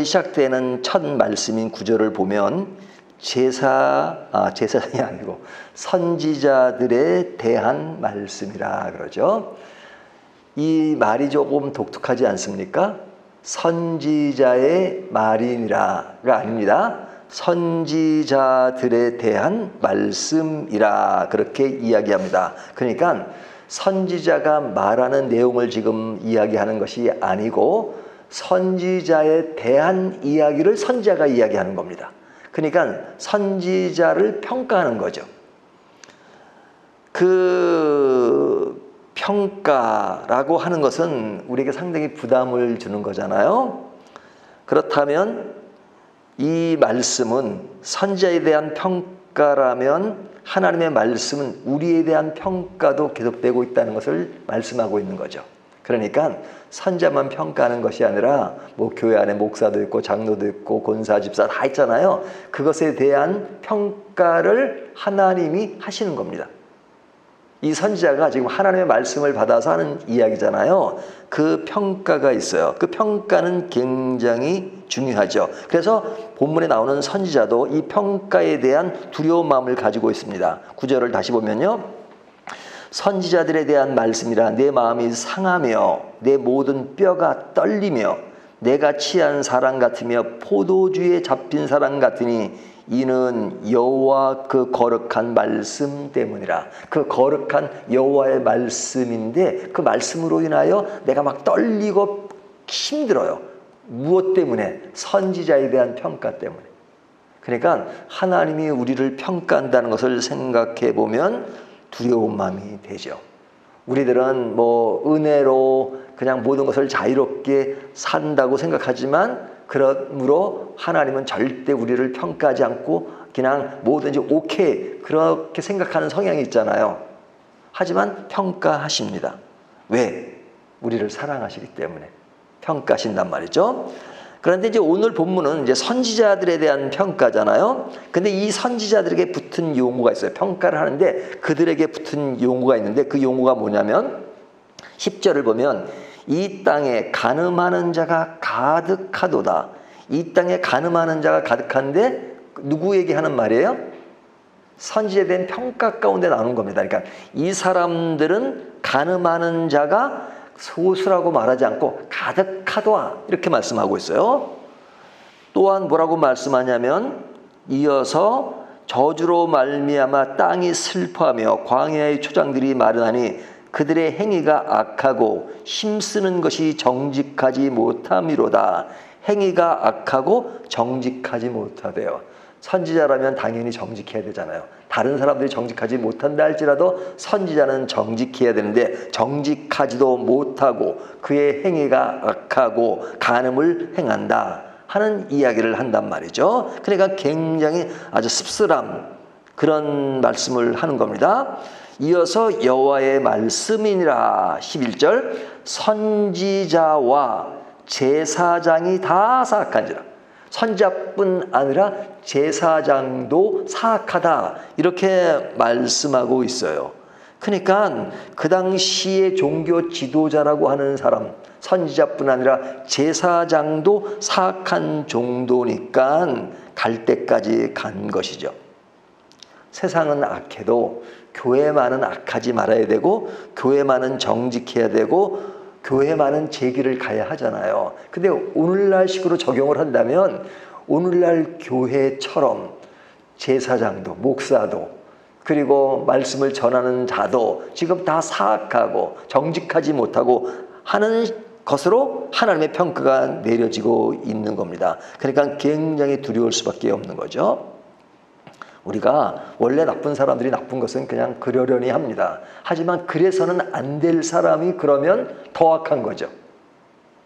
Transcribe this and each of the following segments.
본문이 시작되는 첫 말씀인 9절을 보면 제사장이 아니고 선지자들에 대한 말씀이라 그러죠. 이 말이 조금 독특하지 않습니까? 선지자의 말이니라가 아닙니다. 선지자들에 대한 말씀이라 그렇게 이야기합니다. 그러니까 선지자가 말하는 내용을 지금 이야기하는 것이 아니고 선지자에 대한 이야기를 선지자가 이야기하는 겁니다. 그러니까 선지자를 평가하는 거죠. 그 평가라고 하는 것은 우리에게 상당히 부담을 주는 거잖아요. 그렇다면 이 말씀은 선지자에 대한 평가라면 하나님의 말씀은 우리에 대한 평가도 계속되고 있다는 것을 말씀하고 있는 거죠. 그러니까 선지자만 평가하는 것이 아니라 뭐 교회 안에 목사도 있고 장로도 있고 권사, 집사 다 있잖아요. 그것에 대한 평가를 하나님이 하시는 겁니다. 이 선지자가 지금 하나님의 말씀을 받아서 하는 이야기잖아요. 그 평가가 있어요. 그 평가는 굉장히 중요하죠. 그래서 본문에 나오는 선지자도 이 평가에 대한 두려운 마음을 가지고 있습니다. 9절을 다시 보면요. 선지자들에 대한 말씀이라 내 마음이 상하며 내 모든 뼈가 떨리며 내가 취한 사람 같으며 포도주에 잡힌 사람 같으니 이는 여호와 그 거룩한 말씀 때문이라. 그 거룩한 여호와의 말씀인데 그 말씀으로 인하여 내가 막 떨리고 힘들어요. 무엇 때문에? 선지자에 대한 평가 때문에. 그러니까 하나님이 우리를 평가한다는 것을 생각해 보면 두려운 마음이 되죠. 우리들은 뭐 은혜로 그냥 모든 것을 자유롭게 산다고 생각하지만 그러므로 하나님은 절대 우리를 평가하지 않고 그냥 뭐든지 오케이 그렇게 생각하는 성향이 있잖아요. 하지만 평가하십니다. 왜? 우리를 사랑하시기 때문에 평가하신단 말이죠. 그런데 이제 오늘 본문은 이제 선지자들에 대한 평가잖아요. 근데 이 선지자들에게 붙은 용어가 있어요. 평가를 하는데 그들에게 붙은 용어가 있는데 그 용어가 뭐냐면 10절을 보면 이 땅에 가늠하는 자가 가득하도다. 이 땅에 가늠하는 자가 가득한데 누구에게 하는 말이에요? 선지자에 대한 평가 가운데 나오는 겁니다. 그러니까 이 사람들은 가늠하는 자가 소수라고 말하지 않고 가득하도다 이렇게 말씀하고 있어요. 또한 뭐라고 말씀하냐면 이어서 저주로 말미암아 땅이 슬퍼하며 광야의 초장들이 마르나니 그들의 행위가 악하고 힘쓰는 것이 정직하지 못함이로다. 행위가 악하고 정직하지 못하대요. 선지자라면 당연히 정직해야 되잖아요. 다른 사람들이 정직하지 못한다 할지라도 선지자는 정직해야 되는데 정직하지도 못하고 그의 행위가 악하고 간음을 행한다 하는 이야기를 한단 말이죠. 그러니까 굉장히 아주 씁쓸한 그런 말씀을 하는 겁니다. 이어서 여호와의 말씀이니라 11절 선지자와 제사장이 다 사악한지라. 선지자뿐 아니라 제사장도 사악하다 이렇게 말씀하고 있어요. 그러니까 그 당시의 종교 지도자라고 하는 사람 선지자뿐 아니라 제사장도 사악한 정도니까 갈 때까지 간 것이죠. 세상은 악해도 교회만은 악하지 말아야 되고 교회만은 정직해야 되고 교회만은 제길을 가야 하잖아요. 근데 오늘날 식으로 적용을 한다면 오늘날 교회처럼 제사장도 목사도 그리고 말씀을 전하는 자도 지금 다 사악하고 정직하지 못하고 하는 것으로 하나님의 평가가 내려지고 있는 겁니다. 그러니까 굉장히 두려울 수밖에 없는 거죠. 우리가 원래 나쁜 사람들이 나쁜 것은 그냥 그러려니 합니다. 하지만 그래서는 안 될 사람이 그러면 더 악한 거죠.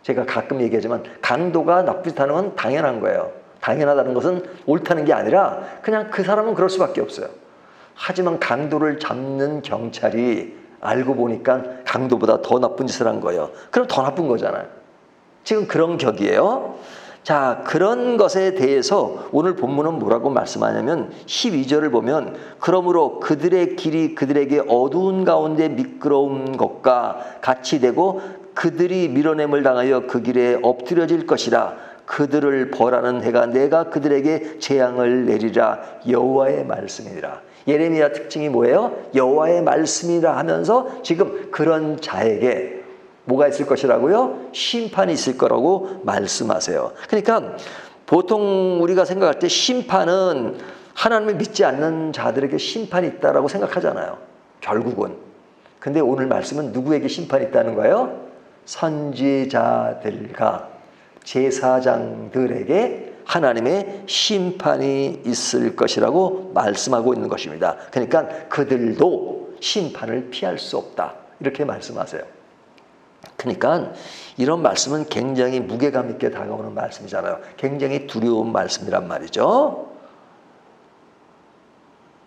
제가 가끔 얘기하지만 강도가 나쁘다는 건 당연한 거예요. 당연하다는 것은 옳다는 게 아니라 그냥 그 사람은 그럴 수밖에 없어요. 하지만 강도를 잡는 경찰이 알고 보니까 강도보다 더 나쁜 짓을 한 거예요. 그럼 더 나쁜 거잖아요. 지금 그런 격이에요. 자, 그런 것에 대해서 오늘 본문은 뭐라고 말씀하냐면 12절을 보면 그러므로 그들의 길이 그들에게 어두운 가운데 미끄러운 것과 같이 되고 그들이 밀어냄을 당하여 그 길에 엎드려질 것이라. 그들을 벌하는 해가 내가 그들에게 재앙을 내리라. 여호와의 말씀이니라. 예레미야 특징이 뭐예요? 여호와의 말씀이라 하면서 지금 그런 자에게 뭐가 있을 것이라고요? 심판이 있을 거라고 말씀하세요. 그러니까 보통 우리가 생각할 때 심판은 하나님을 믿지 않는 자들에게 심판이 있다라고 생각하잖아요. 결국은. 근데 오늘 말씀은 누구에게 심판이 있다는 거예요? 선지자들과 제사장들에게 하나님의 심판이 있을 것이라고 말씀하고 있는 것입니다. 그러니까 그들도 심판을 피할 수 없다. 이렇게 말씀하세요. 그러니까 이런 말씀은 굉장히 무게감 있게 다가오는 말씀이잖아요. 굉장히 두려운 말씀이란 말이죠.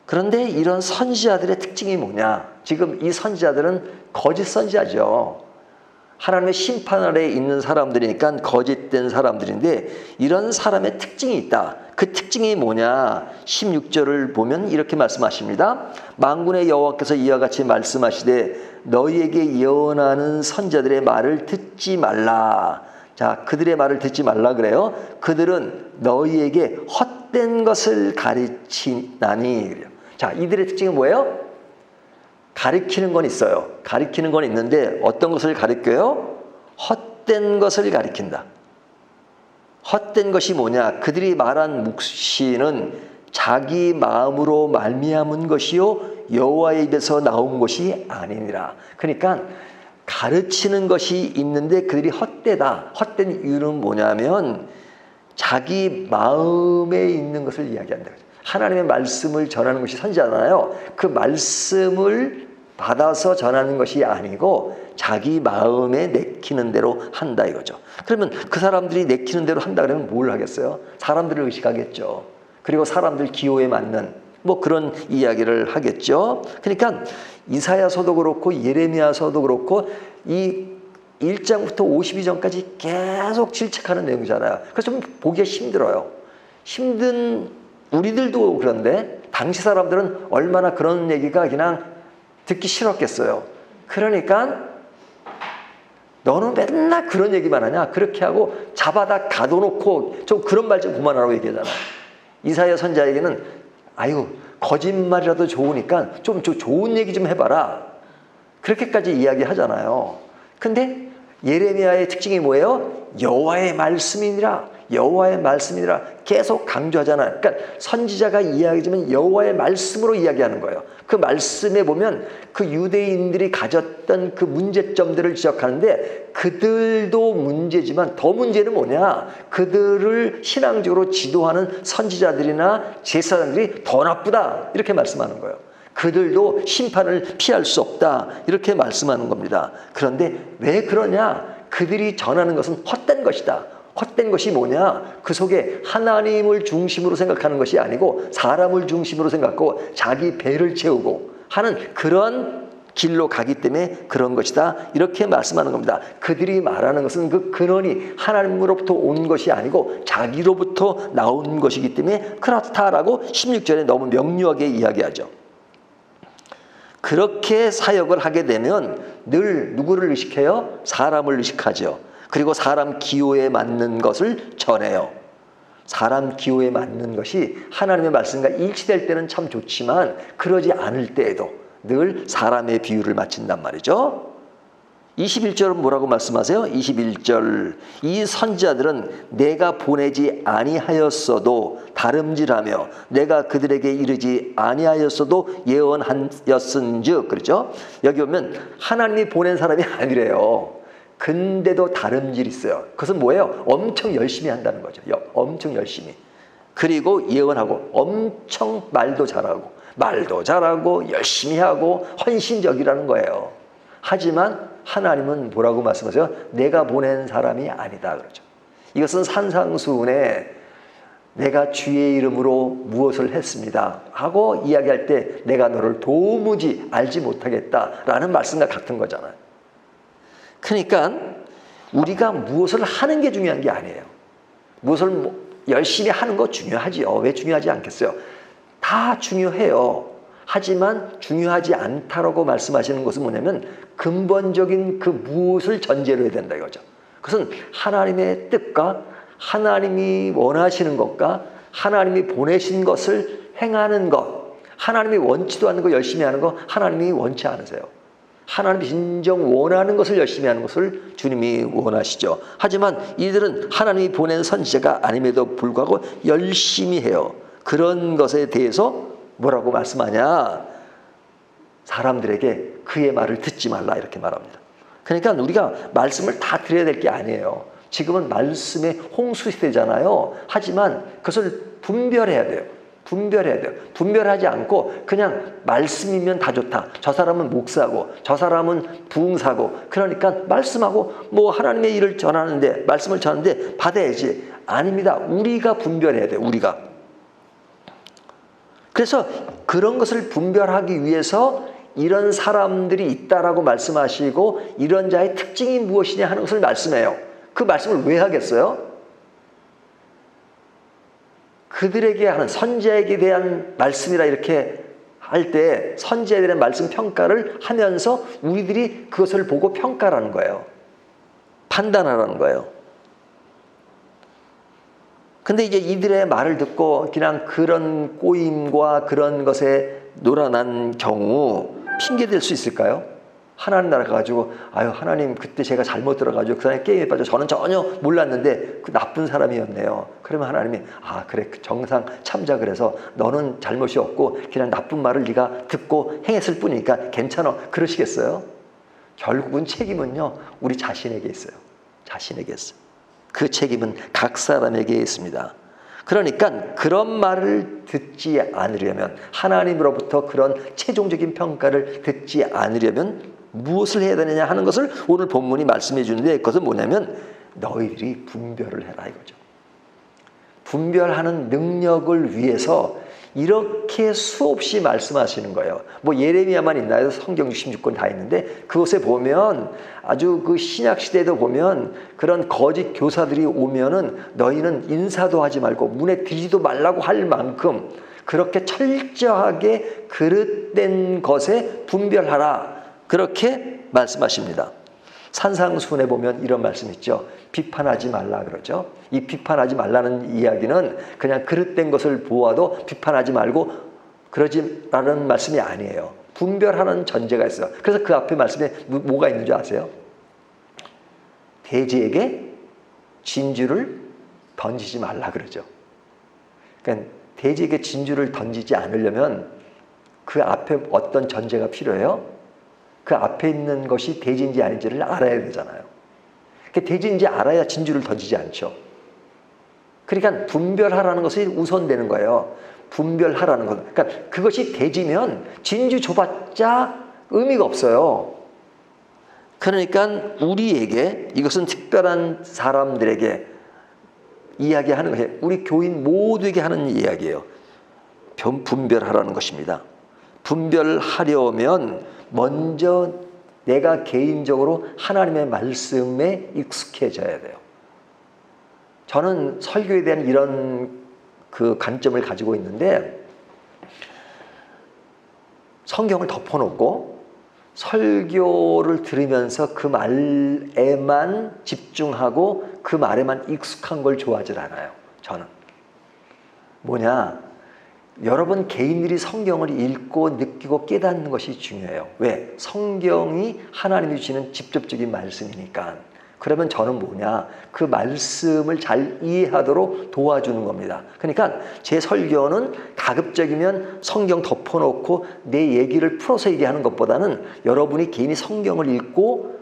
그런데 이런 선지자들의 특징이 뭐냐? 지금 이 선지자들은 거짓 선지자죠. 하나님의 심판 아래에 있는 사람들이니까 거짓된 사람들인데 이런 사람의 특징이 있다. 그 특징이 뭐냐? 16절을 보면 이렇게 말씀하십니다. 만군의 여호와께서 이와 같이 말씀하시되 너희에게 예언하는 선지자들의 말을 듣지 말라. 자, 그들의 말을 듣지 말라 그래요. 그들은 너희에게 헛된 것을 가르치나니 그래요. 자, 이들의 특징은 뭐예요? 가르치는 건 있어요. 가르치는 건 있는데 어떤 것을 가르쳐요? 헛된 것을 가르친다. 헛된 것이 뭐냐? 그들이 말한 묵시는 자기 마음으로 말미암은 것이요 여호와의 입에서 나온 것이 아니니라. 그러니까 가르치는 것이 있는데 그들이 헛되다. 헛된 이유는 뭐냐면 자기 마음에 있는 것을 이야기한다. 하나님의 말씀을 전하는 것이 선지자잖아요. 그 말씀을 받아서 전하는 것이 아니고 자기 마음에 내키는 대로 한다 이거죠. 그러면 그 사람들이 내키는 대로 한다 그러면 뭘 하겠어요? 사람들을 의식하겠죠. 그리고 사람들 기호에 맞는 뭐 그런 이야기를 하겠죠. 그러니까 이사야서도 그렇고 예레미야서도 그렇고 이 1장부터 52장까지 계속 질책하는 내용이잖아요. 그래서 좀 보기가 힘들어요. 힘든 우리들도 그런데 당시 사람들은 얼마나 그런 얘기가 그냥 듣기 싫었겠어요. 그러니까 너는 맨날 그런 얘기만 하냐? 그렇게 하고 잡아다 가둬놓고 좀 그런 말 좀 그만하라고 얘기하잖아요. 이사야 선지자에게는 아유 거짓말이라도 좋으니까 좀 좋은 얘기 좀 해봐라. 그렇게까지 이야기하잖아요. 근데 예레미야의 특징이 뭐예요? 여호와의 말씀이니라. 여호와의 말씀이니라 계속 강조하잖아요. 그러니까 선지자가 이야기하지만 여호와의 말씀으로 이야기하는 거예요. 그 말씀에 보면 그 유대인들이 가졌던 그 문제점들을 지적하는데 그들도 문제지만 더 문제는 뭐냐? 그들을 신앙적으로 지도하는 선지자들이나 제사장들이 더 나쁘다. 이렇게 말씀하는 거예요. 그들도 심판을 피할 수 없다. 이렇게 말씀하는 겁니다. 그런데 왜 그러냐? 그들이 전하는 것은 헛된 것이다. 헛된 것이 뭐냐? 그 속에 하나님을 중심으로 생각하는 것이 아니고 사람을 중심으로 생각하고 자기 배를 채우고 하는 그런 길로 가기 때문에 그런 것이다. 이렇게 말씀하는 겁니다. 그들이 말하는 것은 그 근원이 하나님으로부터 온 것이 아니고 자기로부터 나온 것이기 때문에 그렇다라고 16절에 너무 명료하게 이야기하죠. 그렇게 사역을 하게 되면 늘 누구를 의식해요? 사람을 의식하죠. 그리고 사람 기호에 맞는 것을 전해요. 사람 기호에 맞는 것이 하나님의 말씀과 일치될 때는 참 좋지만 그러지 않을 때에도 늘 사람의 비유를 맞춘단 말이죠. 21절은 뭐라고 말씀하세요? 21절 이 선지자들은 내가 보내지 아니하였어도 다름질하며 내가 그들에게 이르지 아니하였어도 예언하였은즉 그렇죠? 여기 보면 하나님이 보낸 사람이 아니래요. 근데도 다름질이 있어요. 그것은 뭐예요? 엄청 열심히 한다는 거죠. 엄청 열심히. 그리고 예언하고 엄청 말도 잘하고 열심히 하고 헌신적이라는 거예요. 하지만 하나님은 뭐라고 말씀하세요? 내가 보낸 사람이 아니다 그러죠. 이것은 산상수훈에 내가 주의 이름으로 무엇을 했습니다 하고 이야기할 때 내가 너를 도무지 알지 못하겠다라는 말씀과 같은 거잖아요. 그러니까 우리가 무엇을 하는 게 중요한 게 아니에요. 무엇을 열심히 하는 거 중요하지요. 왜 중요하지 않겠어요? 다 중요해요. 하지만 중요하지 않다라고 말씀하시는 것은 뭐냐면 근본적인 그 무엇을 전제로 해야 된다 이거죠. 그것은 하나님의 뜻과 하나님이 원하시는 것과 하나님이 보내신 것을 행하는 것, 하나님이 원치도 않는 거 열심히 하는 거 하나님이 원치 않으세요. 하나님이 진정 원하는 것을 열심히 하는 것을 주님이 원하시죠. 하지만 이들은 하나님이 보낸 선지자가 아님에도 불구하고 열심히 해요. 그런 것에 대해서 뭐라고 말씀하냐? 사람들에게 그의 말을 듣지 말라 이렇게 말합니다. 그러니까 우리가 말씀을 다 들어야 될 게 아니에요. 지금은 말씀의 홍수 시대잖아요. 하지만 그것을 분별해야 돼요. 분별해야 돼요. 분별하지 않고 그냥 말씀이면 다 좋다. 저 사람은 목사고 저 사람은 부흥사고 그러니까 말씀하고 뭐 하나님의 일을 전하는데 말씀을 전하는데 받아야지. 아닙니다. 우리가 분별해야 돼요. 우리가. 그래서 그런 것을 분별하기 위해서 이런 사람들이 있다라고 말씀하시고 이런 자의 특징이 무엇이냐 하는 것을 말씀해요. 그 말씀을 왜 하겠어요? 그들에게 하는 선지자에게 대한 말씀이라 이렇게 할 때 선지자에 대한 말씀 평가를 하면서 우리들이 그것을 보고 평가라는 거예요. 판단하라는 거예요. 근데 이제 이들의 말을 듣고 그냥 그런 꼬임과 그런 것에 놀아난 경우 핑계댈 수 있을까요? 하나님 나라 가가지고 아유 하나님 그때 제가 잘못 들어가지고 그 사람이 게임에 빠져 저는 전혀 몰랐는데 그 나쁜 사람이었네요. 그러면 하나님이 아 그래 정상 참작을 해서 너는 잘못이 없고 그냥 나쁜 말을 네가 듣고 행했을 뿐이니까 괜찮아. 그러시겠어요? 결국은 책임은요 우리 자신에게 있어요. 자신에게 있어요. 그 책임은 각 사람에게 있습니다. 그러니까 그런 말을 듣지 않으려면 하나님으로부터 그런 최종적인 평가를 듣지 않으려면 무엇을 해야 되느냐 하는 것을 오늘 본문이 말씀해 주는데 그것은 뭐냐면 너희들이 분별을 해라 이거죠. 분별하는 능력을 위해서 이렇게 수없이 말씀하시는 거예요. 뭐 예레미야만 있나요? 성경 66권 다 있는데 그곳에 보면 아주 그 신약 시대에도 보면 그런 거짓 교사들이 오면은 너희는 인사도 하지 말고 문에 들이지도 말라고 할 만큼 그렇게 철저하게 그릇된 것에 분별하라. 그렇게 말씀하십니다. 산상수훈에 보면 이런 말씀 있죠. 비판하지 말라 그러죠. 이 비판하지 말라는 이야기는 그냥 그릇된 것을 보아도 비판하지 말고 그러지라는 말씀이 아니에요. 분별하는 전제가 있어요. 그래서 그 앞에 말씀에 뭐가 있는 줄 아세요? 돼지에게 진주를 던지지 말라 그러죠. 그러니까 돼지에게 진주를 던지지 않으려면 그 앞에 어떤 전제가 필요해요? 그 앞에 있는 것이 돼지인지 아닌지를 알아야 되잖아요. 돼지인지 알아야 진주를 던지지 않죠. 그러니까 분별하라는 것이 우선되는 거예요. 분별하라는 것. 그러니까 그것이 돼지면 진주 줘봤자 의미가 없어요. 그러니까 우리에게 이것은 특별한 사람들에게 이야기하는 거예요. 우리 교인 모두에게 하는 이야기예요. 분별하라는 것입니다. 분별하려면 먼저 내가 개인적으로 하나님의 말씀에 익숙해져야 돼요. 저는 설교에 대한 이런 그 관점을 가지고 있는데 성경을 덮어놓고 설교를 들으면서 그 말에만 집중하고 그 말에만 익숙한 걸 좋아하지 않아요. 저는. 뭐냐? 여러분 개인들이 성경을 읽고 느끼고 깨닫는 것이 중요해요. 왜? 성경이 하나님이 주시는 직접적인 말씀이니까. 그러면 저는 뭐냐? 그 말씀을 잘 이해하도록 도와주는 겁니다. 그러니까 제 설교는 가급적이면 성경 덮어놓고 내 얘기를 풀어서 얘기하는 것보다는 여러분이 개인이 성경을 읽고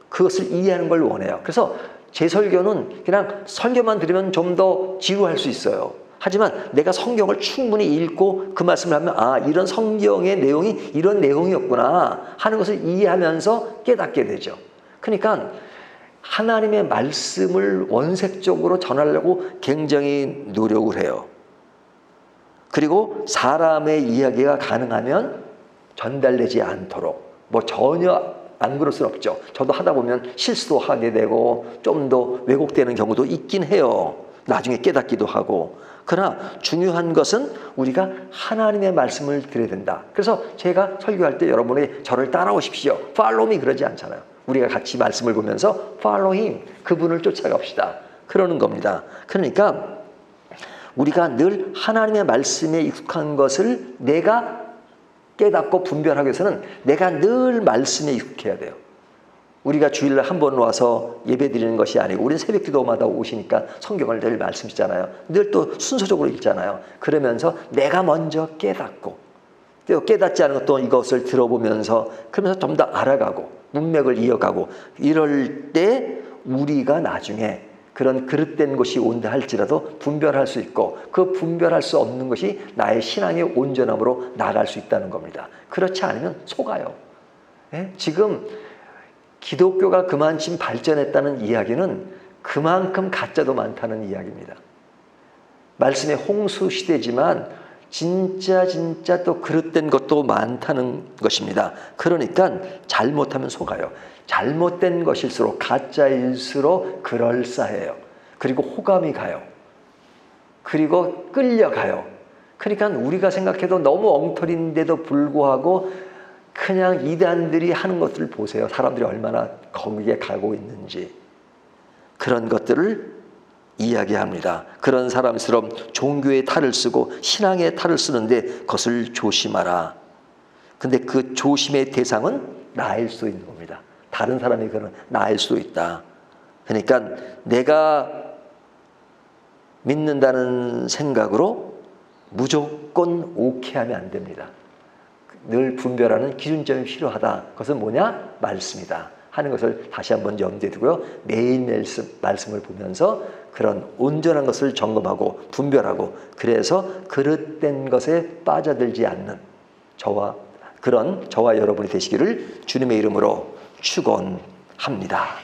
그것을 이해하는 걸 원해요. 그래서 제 설교는 그냥 설교만 들으면 좀 더 지루할 수 있어요. 하지만 내가 성경을 충분히 읽고 그 말씀을 하면 아 이런 성경의 내용이 이런 내용이었구나 하는 것을 이해하면서 깨닫게 되죠. 그러니까 하나님의 말씀을 원색적으로 전하려고 굉장히 노력을 해요. 그리고 사람의 이야기가 가능하면 전달되지 않도록 뭐 전혀 안 그럴 수는 없죠. 저도 하다 보면 실수도 하게 되고 좀 더 왜곡되는 경우도 있긴 해요. 나중에 깨닫기도 하고. 그러나 중요한 것은 우리가 하나님의 말씀을 들어야 된다. 그래서 제가 설교할 때 여러분이 저를 따라오십시오. Follow me 그러지 않잖아요. 우리가 같이 말씀을 보면서 Follow him. 그분을 쫓아갑시다. 그러는 겁니다. 그러니까 우리가 늘 하나님의 말씀에 익숙한 것을 내가 깨닫고 분별하기 위해서는 내가 늘 말씀에 익숙해야 돼요. 우리가 주일날 한 번 와서 예배 드리는 것이 아니고 우리는 새벽 기도마다 오시니까 성경을 늘 말씀 읽잖아요. 늘 또 순서적으로 읽잖아요. 그러면서 내가 먼저 깨닫고 또 깨닫지 않은 것도 이것을 들어보면서 그러면서 좀 더 알아가고 문맥을 이어가고 이럴 때 우리가 나중에 그런 그릇된 것이 온다 할지라도 분별할 수 있고 그 분별할 수 없는 것이 나의 신앙의 온전함으로 나아갈 수 있다는 겁니다. 그렇지 않으면 속아요. 지금 기독교가 그만큼 발전했다는 이야기는 그만큼 가짜도 많다는 이야기입니다. 말씀의 홍수 시대지만 진짜 또 그릇된 것도 많다는 것입니다. 그러니까 잘못하면 속아요. 잘못된 것일수록 가짜일수록 그럴싸해요. 그리고 호감이 가요. 그리고 끌려가요. 그러니까 우리가 생각해도 너무 엉터리인데도 불구하고 그냥 이단들이 하는 것들을 보세요. 사람들이 얼마나 거기에 가고 있는지. 그런 것들을 이야기합니다. 그런 사람처럼 종교의 탈을 쓰고 신앙의 탈을 쓰는데 그것을 조심하라. 근데 그 조심의 대상은 나일 수 있는 겁니다. 다른 사람이 그런 나일 수도 있다. 그러니까 내가 믿는다는 생각으로 무조건 오케이 하면 안 됩니다. 늘 분별하는 기준점이 필요하다. 그것은 뭐냐? 말씀이다 하는 것을 다시 한번 염두에 두고요. 매일 말씀을 보면서 그런 온전한 것을 점검하고 분별하고 그래서 그릇된 것에 빠져들지 않는 저와 여러분이 되시기를 주님의 이름으로 축원합니다.